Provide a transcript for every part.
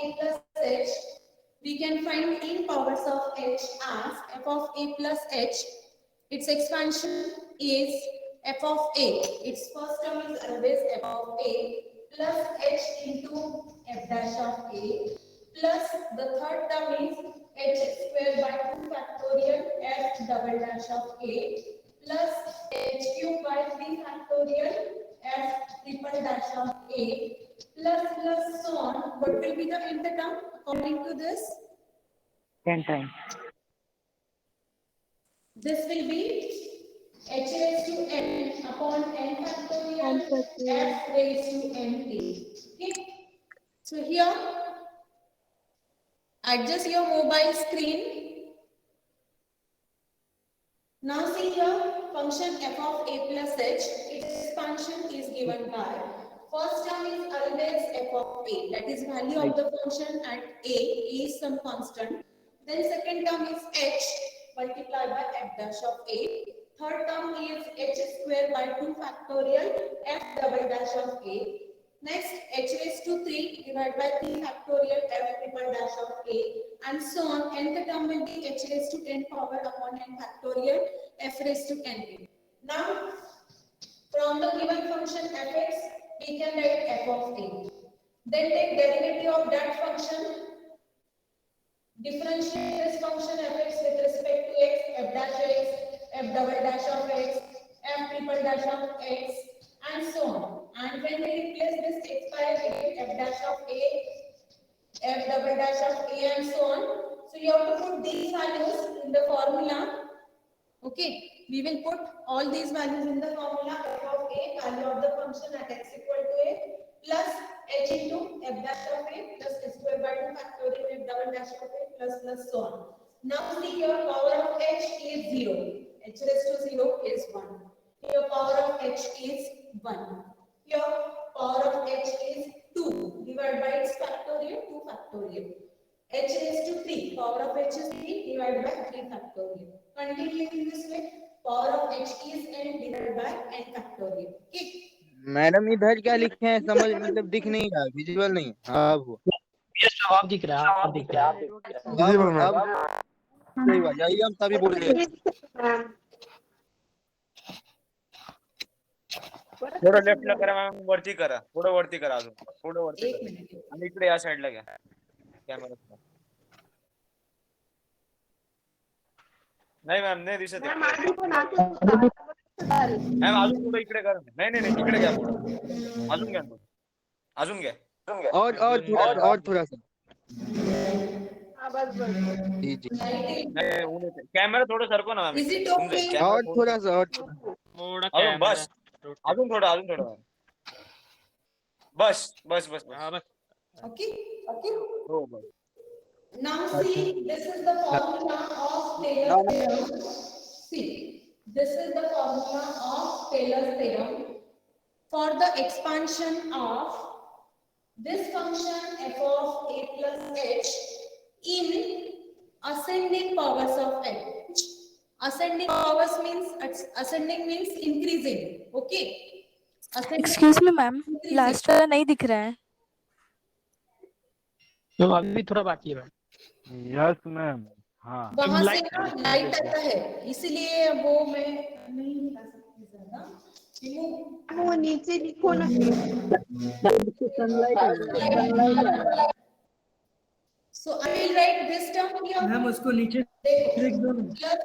a plus h, we can find in powers of h as f of a plus h. Its expansion is f of a. Its first term is always f of a plus h into f dash of a plus the third term is h square by 2 factorial f double dash of a plus h cube by 3 factorial f triple dash of a plus so on. What will be the nth term according to this? 10 times. This will be h raised to n upon n factorial f raised to n t. Okay. So here, adjust your mobile screen. Now see here, function f of a plus h, its expansion is given by, first term is always f of a, that is value of the function at a is some constant. Then second term is h multiplied by f dash of a. Third term is h square by 2 factorial f double dash of a. Next, h raised to 3 divided by 3 factorial f triple dash of a, and so on. Nth term will be h raised to n power upon n factorial f raised to n. Now, from the given function fx, we can write f of a. Then take derivative of that function. Differentiate this function fx with respect to x, f dash x, f double dash of x, f triple dash of x, and so on. And when we replace this x by f dash of a, f double dash of a, and so on, so you have to put these values in the formula. Okay, we will put all these values in the formula. F of a, value of the function at x equal to a, plus h into f dash of a plus h square by 2 factorial f double dash of a plus so on. Now see here, power of h is 0. H raised to 0 is 1. Here power of h is 1. Here power of h is 2 divided by its factorial, 2 factorial. H raised to 3, power of h is 3 divided by 3 factorial. Continuing in this way, power of h is n divided by n factorial. Okay. Madam इधर क्या लिखे हैं समझ मतलब दिख नहीं रहा, visual नहीं। हाँ वो जवाब दिख रहा है, आप दिख रहा है। अब सही बात, यही हम तभी बोल रहे हैं। थोडं लेफ्टला करा मॅम, वरती करा, थोडं वरती करा, अजून थोडं वरती एक करा, मिनिट. आणि इकडे या साईडला घ्या कॅमेरा. नाही मॅम, नाही दिसत आहे मॅम, अजून थोडं इकडे करा. नाही इकडे घ्या, पुढं अजून घ्या, अजून घ्या और थोड़ा सा जी जी, नाही ऊन येते. कॅमेरा थोडं सरकव ना मॅम, Is it okay? और थोड़ा सा और अजून बस, अजून थोडं बस. Okay. हो बस. Now see, this is the formula of Taylor's theorem. See, this is the formula of Taylor's theorem for the expansion of this function f of a plus h in ascending powers of h. Ascending powers means increasing. Okay. Excuse me ma'am, last वाला नहीं दिख रहा है। तो अभी भी थोड़ा बाकी है। Yes ma'am. हाँ, वहां से ना लाइट आता है, इसलिए वो मैं नहीं दिखा सकती ज्यादा। वो नीचे लिखो ना। So I will write this term here. Ma'am उसको नीचे लिख दो ना।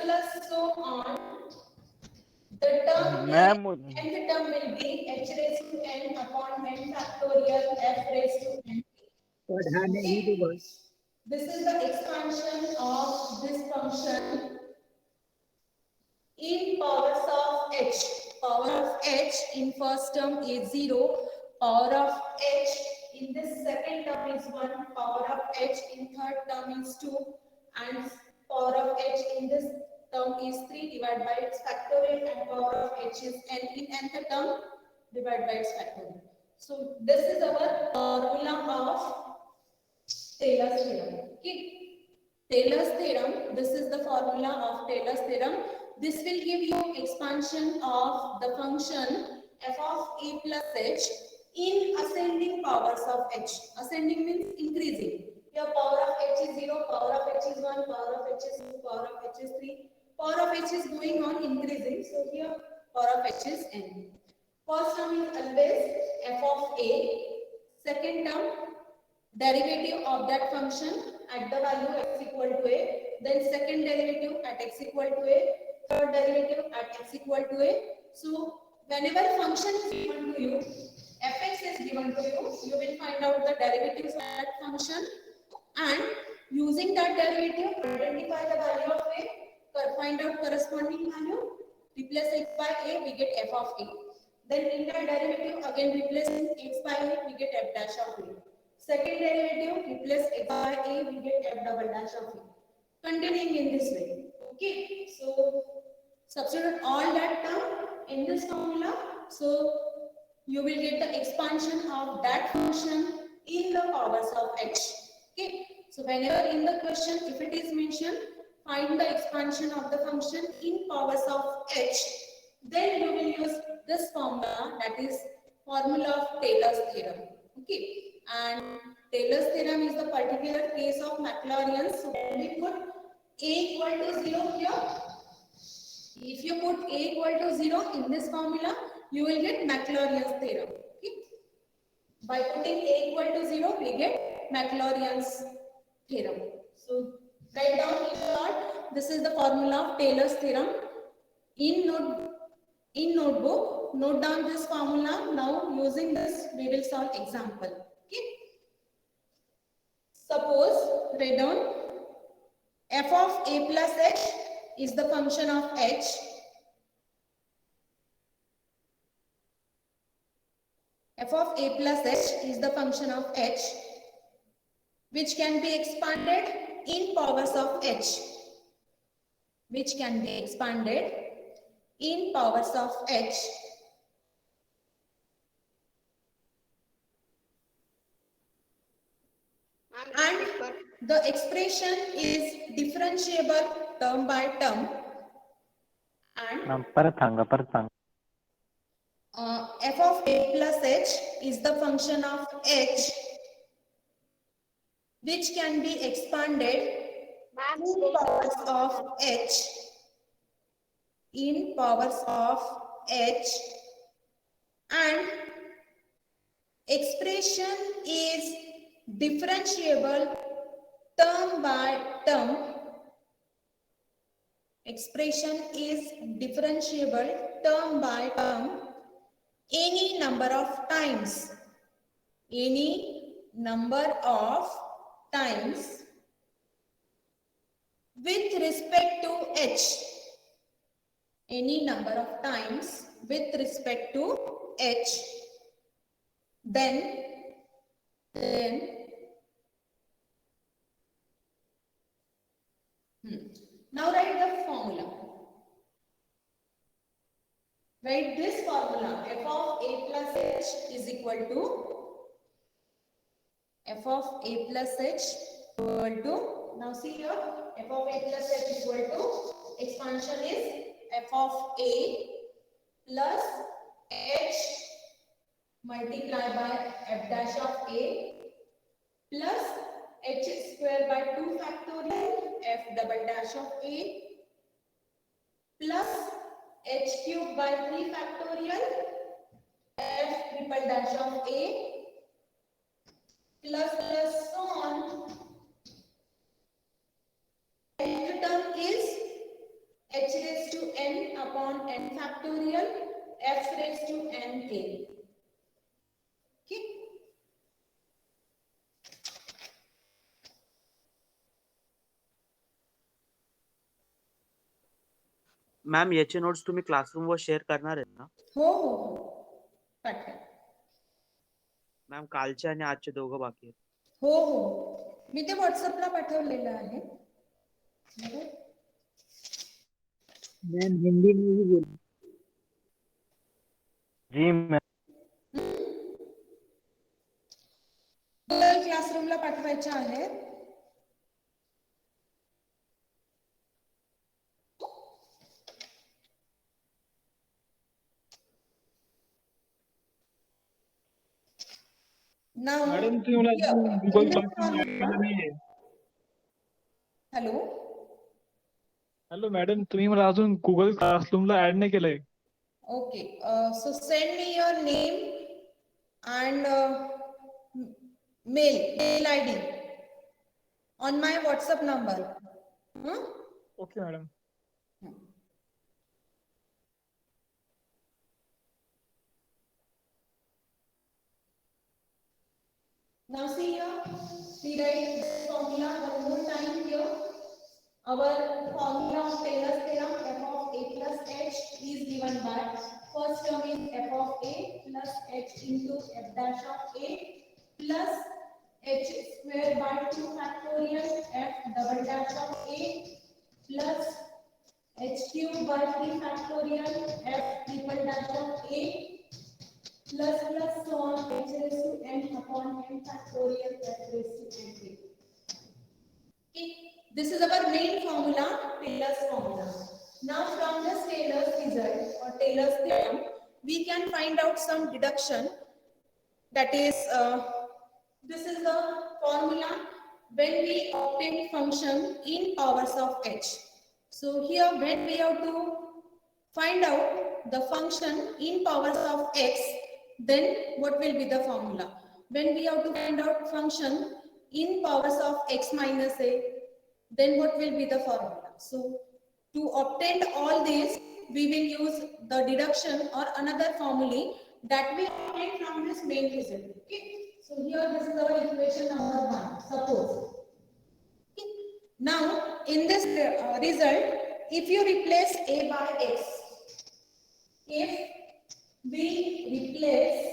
Plus so on. The term ma'am nth term will be h raised to n upon n factorial f raised to n. Okay. This is the expansion of this function in powers of h. Power of h in first term is 0. Power of h in this second term is 1. Power of h in third term is 2. And power of h in this term is 3 divided by its factorial, and power of h is n in nth term divided by its factorial. So this is our formula of Taylor's theorem. Okay. Taylor's theorem, this is the formula of Taylor's theorem. This will give you expansion of the function f of a plus h in ascending powers of h. Ascending means increasing. Here power of h is 0, power of h is 1, power of h is 2, power of h is 3. Power of h is going on increasing. So here power of h is n. First term is always f of a. Second term, derivative of that function at the value x equal to a. Then second derivative at x equal to a. Third derivative at x equal to a. So whenever function is given to you, fx is given to you, you will find out the derivatives of that function and using that derivative identify the value of a, find out corresponding value, replace x by a, we get f of a. Then in that derivative again replacing x by a, we get f dash of a. Second derivative replace x by a, we get f double dash of a. Continuing in this way. Okay, so substitute all that term in this formula. So you will get the expansion of that function in the powers of h. Okay, so whenever in the question if it is mentioned find the expansion of the function in powers of h, then you will use this formula, that is formula of Taylor's theorem. Okay, and Taylor's theorem is the particular case of Maclaurin's. So when we put a equal to 0 here, if you put a equal to 0 in this formula, you will get Maclaurin's theorem. Okay? By putting a equal to 0, we get Maclaurin's theorem. So write down in short, this is the formula of Taylor's theorem. In notebook, note down this formula. Now using this, we will solve example. Okay? Suppose write down f of a plus h is the function of h. F of a plus h is the function of h, which can be expanded in powers of h. Which can be expanded in powers of h. And the expression is differentiable term by term. And f of a plus h is the function of h, which can be expanded in powers of h. In powers of h, and expression is differentiable term by term. Expression is differentiable term by term any number of times. Any number of times with respect to h. Any number of times with respect to h. Then now write the formula. Write this formula. F of a plus h is equal to f of a plus h equal to, now see here, f of a plus h is equal to, expansion is f of a plus h multiplied by f dash of a plus h square by 2 factorial f double dash of a plus h cube by 3 factorial f triple dash of a plus so on. Nth term is h raised to n upon n factorial f raised to n k. Okay. Ma'am याचे notes तुम्ही क्लासरूमवर share करणार आहेत ना? हो हो हो, पाठवा. Ma'am कालचे आणि आजचे दोघं बाकी आहेत. हो हो, मी ते व्हॉट्सअपला पाठवलेलं आहे. मैम हिंदी में ही बोलो. जी मैम. क्लासरूमला पाठवायचे आहेत. Now, मॅडम तुम्ही मला here, Google in this classroom add formula, केलं नाहीये. hello. हॅलो मॅडम तुम्ही मला अजून गुगल क्लासरूमला ऍड नाही केलंय. Okay, so send me your name and mail ID on my WhatsApp number. Hmm? Okay madam. Now see here, we write this formula one more time here. Our formula of Taylor's theorem, f of a plus h is given by first term is f of a plus h into f dash of a plus h square by 2 factorial f double dash of a plus h cube by 3 factorial f triple dash of a plus so on h raised to n upon n factorial f raised to n. Okay, this is our main formula, Taylor's formula. Now from this Taylor's result or Taylor's theorem, we can find out some deduction. That is, this is the formula when we obtain function in powers of h. So here when we have to find out the function in powers of x, then what will be the formula? When we have to find out function in powers of x minus a, then what will be the formula? So to obtain all these, we will use the deduction or another formula that we obtain from this main result. Okay. So here this is our equation number 1. Suppose. Okay. Now in this result, if you replace a by x, if we replace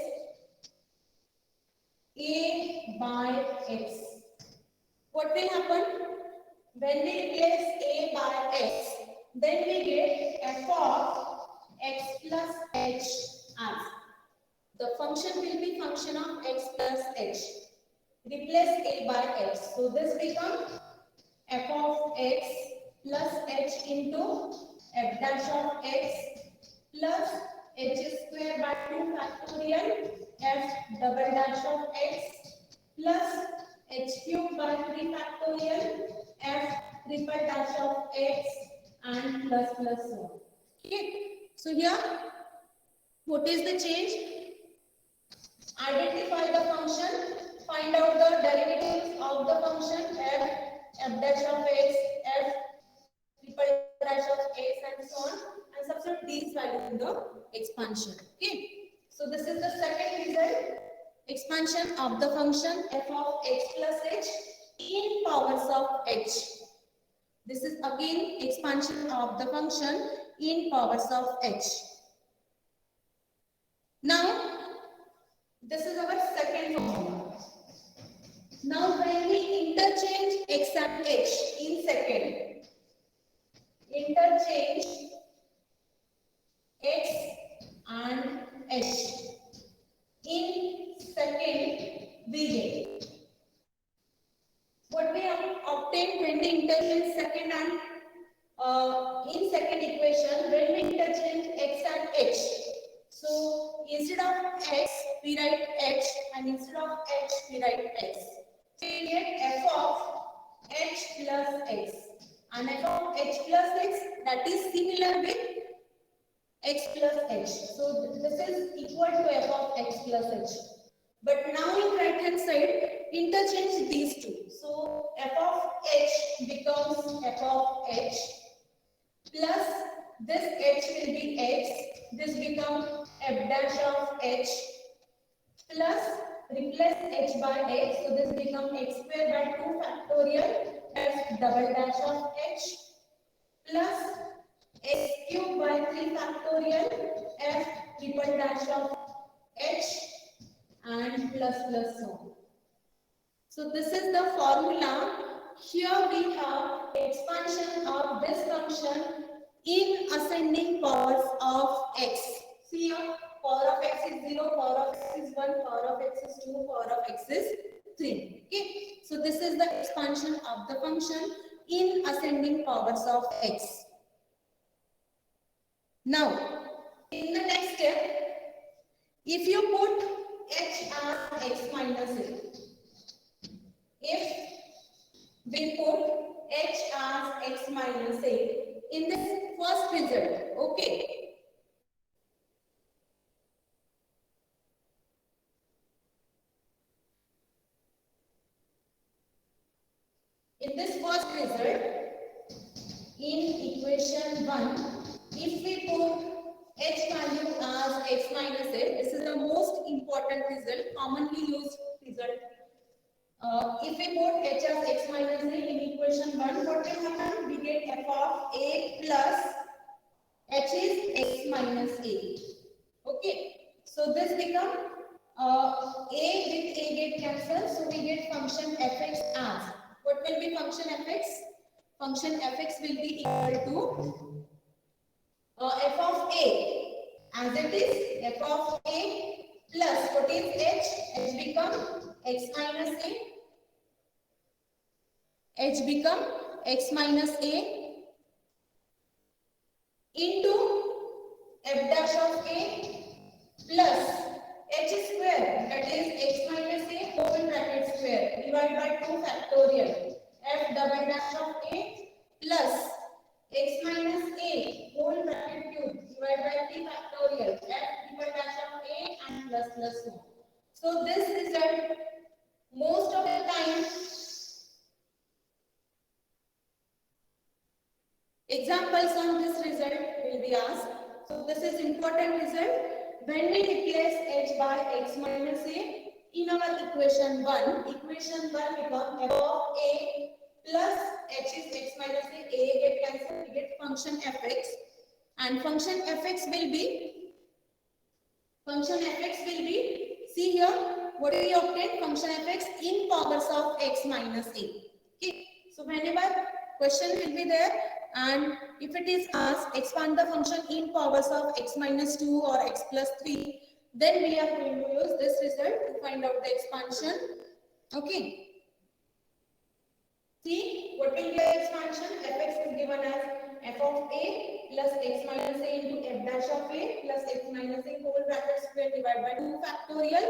a by x, what will happen? When we replace a by x, then we get f of x plus h as the function will be function of x plus h. Replace a by x, so this becomes f of x plus h into f dash of x plus h square by 2 factorial f double dash of x plus h cube by 3 factorial f triple dash of x and plus so on. Okay, so here what is the change? Identify the function, find out the derivatives of the function f dash of x, f triple dash of x and so on, and substitute these values in the expansion. Okay, so this is the second result, expansion of the function f of x plus h in powers of h. This is again expansion of the function in powers of h. Now this is our second formula. Now when we interchange x and h in second, interchange x and h in second, we get what we have obtained when we interchange second and in second equation, when we interchange x and h. So instead of x, we write h, and instead of h, we write x. So we get f of h plus x, and f of h plus x, that is similar with x plus h. So this is equal to f of x plus h. But now in right hand side, interchange these two. So f of h becomes f of h plus this h will be x. This becomes f dash of h plus replace h by x. So this becomes x square by 2 factorial f double dash of h plus x cube by 3 factorial f triple dash of h and plus so on. So this is the formula. Here we have expansion of this function in ascending powers of x. See here, power of x is 0, power of x is 1, power of x is 2, power of x is 3. Okay, so this is the expansion of the function in ascending powers of x. Now, in the next step, if you put h as x minus a, if we put h as x minus a in this first result, okay. In this first result, in equation 1, if we put h value as x minus a, this is the most important result, commonly used result. If we put h as x minus a in equation 1, what will happen? We get f of a plus h is x minus a. Okay, so this become a with a get cancelled, so we get function fx as, what will be function fx? Function fx will be equal to f of a, as it is f of a plus what is h? H become x minus a. H become x minus a into f dash of a plus h square, that is x minus a whole bracket square divided by 2 factorial f double dash of a plus x minus a whole bracket cube divided by 3 factorial f triple dash of a and plus 1. So this result most of the time examples on this result will be asked. So this is important result. When we replace h by x minus a in our equation 1 become f of a plus h is x minus a get cancelled, we get function fx, and function fx will be, see here, what do we obtain? Function fx in powers of x minus a. Okay, so whenever question will be there, and if it is asked expand the function in powers of x minus 2 or x plus 3, then we are going to use this result to find out the expansion. Okay, see what will be the expansion? Fx is given as f of a plus x minus a into f dash of a plus x minus a whole bracket square divided by 2 factorial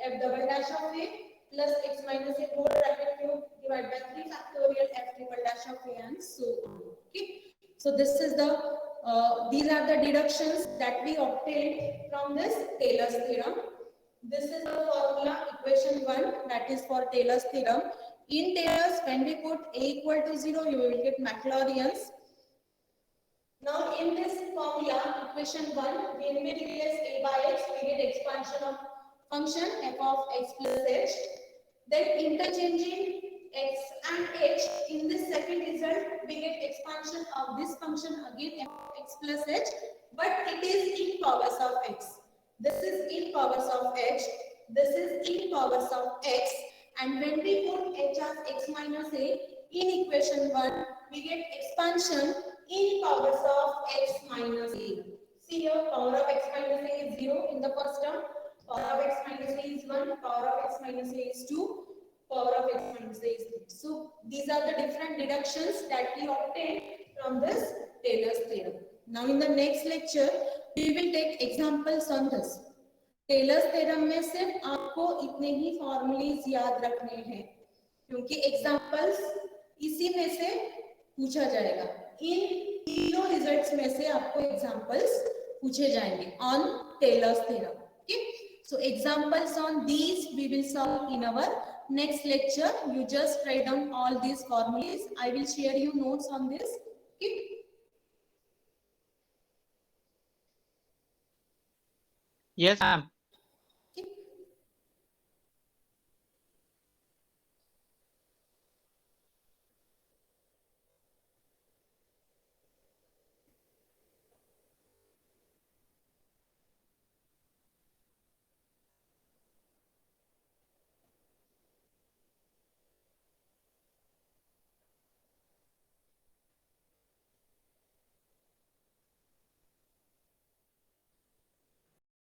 f double dash of a plus x minus a whole bracket cube divided by 3 factorial f triple dash of a and so on. Okay, so this is the these are the deductions that we obtained from this Taylor's theorem. This is the formula, equation 1, that is for Taylor's theorem. In Taylor's, when we put a equal to 0, you will get Maclaurin's. Now in this formula, equation 1, when we replace a by x, we get expansion of function f of x plus h. Then interchanging x and h, in this second result, we get expansion of this function again f of x plus h, but it is in powers of x. This is in powers of h, this is in powers of x, and when we put h as x minus a in equation 1, we get expansion in powers of x minus a. See here, power of x minus a is 0 in the first term, power of x minus a is 1, power of x minus a is 2, power of x minus a is 3. So these are the different deductions that we obtained from this Taylor's theorem. Now in the next lecture, we will take examples on this. Taylor's theorem में सिर्फ आपको इतने ही formulas याद रखने हैं, क्योंकि examples इसी में से पूछा जाएगा. इन तीनों रिजल्ट्स में से आपको एग्जांपल्स पूछे जाएंगे on Taylor's theorem. Okay, so examples on these we will solve in our next lecture. You just write down all these formulas. I will share you notes on this. Okay. Yes, ma'am.